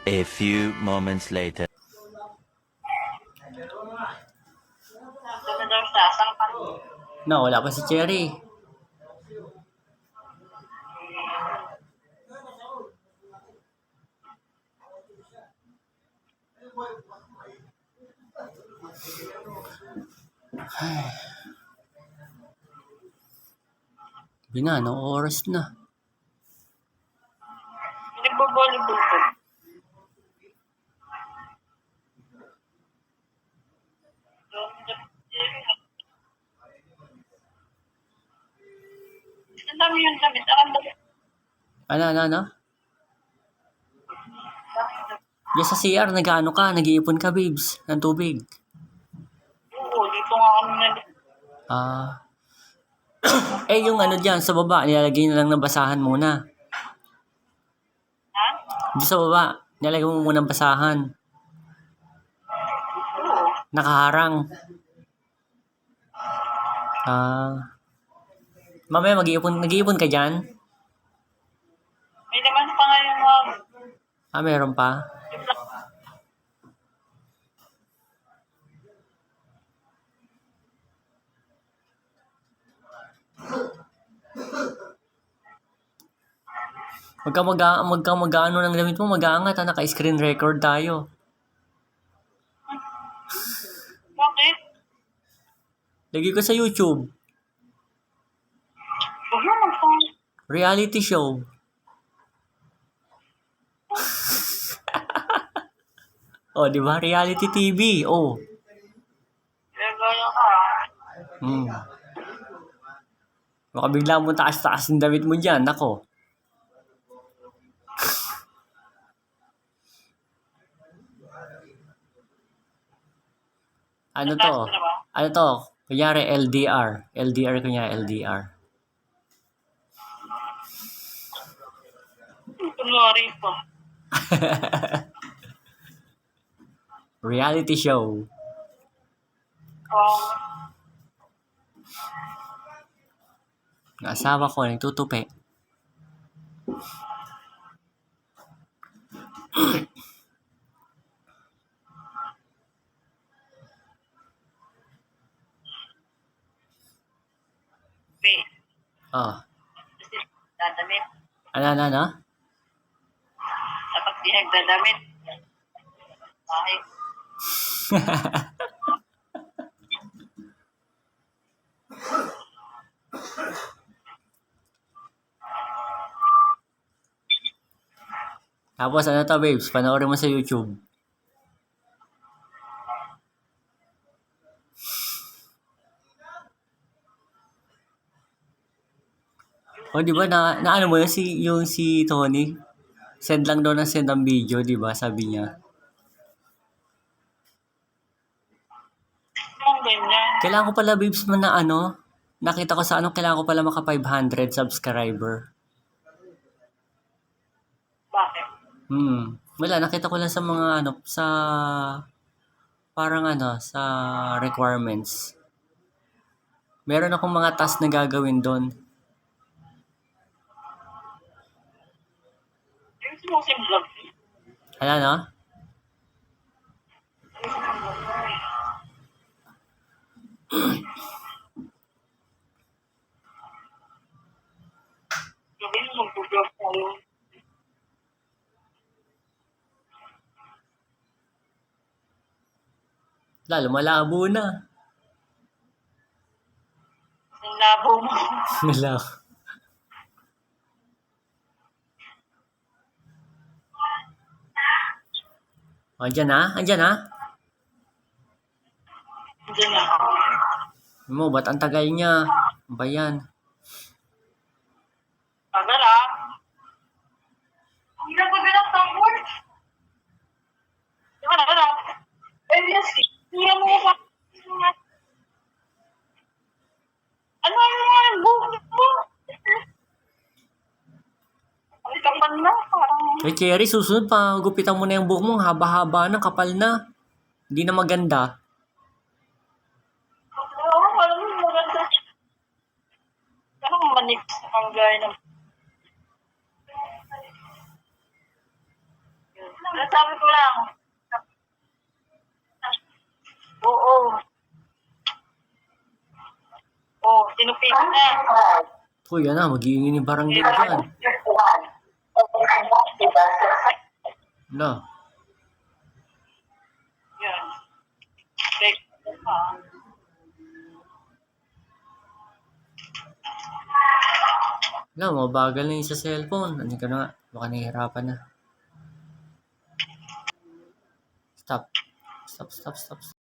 A few moments later. No, wala pa si Cherry. Sabi na, anong oras na? Nagbo-volleyball po. Ang dami yung damit. Ano? Diyan sa CR, nag-ano ka, nag-iipon ka, babes, ng tubig. Oo, dito nga kami na. Yung ano dyan, sa baba, nilalagay na lang ng basahan muna. Ha? Diyan sa baba, nilalagay mo muna ng basahan. Oo. Nakaharang. Mamaya nag-iipon ka dyan? May naman pa nga yung Meron pa? Huwag kang mag-ano ng damit mo, mag-aangat ha, naka-screen record tayo. bakit? Lagay ko sa YouTube, Huwag naman po. reality show. Di ba? Reality TV. Gaya ka. Baka bigla mo taas-taas ng damit mo dyan, nako. Ano to? Kunyari LDR. LDR. Kunwari po. Reality show. Ang asawa ko nagtutupi. Wait. Kasi dadamit. Ano? Dapat di nagdadamit. Bakit? Tapos ano to, babes? Panoorin mo sa YouTube. Di ba na ano mo yung si Tony? Send lang daw ng send ang video, di ba? Sabi niya. Ang ganyan. Kailangan ko pala, babes, nakita ko sa kailangan ko pala maka 500 subscriber. Bakit? Wala, nakita ko lang sa mga sa requirements. Meron akong mga task na gagawin doon. Yung sumusim vlog. Ano? Sabi mo mag-vlog tayo. Lalo, malabo na. Ang labo mo. Malabo. Andyan na? Diyan na. Ba't ang tagal niya? Ano ba yan? Tagal Hindi na pagbilang tambol. Wala. Yes. Hindi mo pa. Ano yung buhok mo? Ang kapal na. Parang... Cherry, susunod pa. Gupitan mo na yung buhok mo. Haba-haba na, kapal na. Hindi na maganda. Parang maganda. Parang manik ang gaya ng... Sabi ko lang. Oo. Oo, tinupihan na. Uy, yan na, mag-iingin ni barangay dyan. Wala. Yan. Like, Wala, mabagal na yung sa cellphone. Ano ka na nga, baka nahihirapan na. Stop. Stop, stop, stop.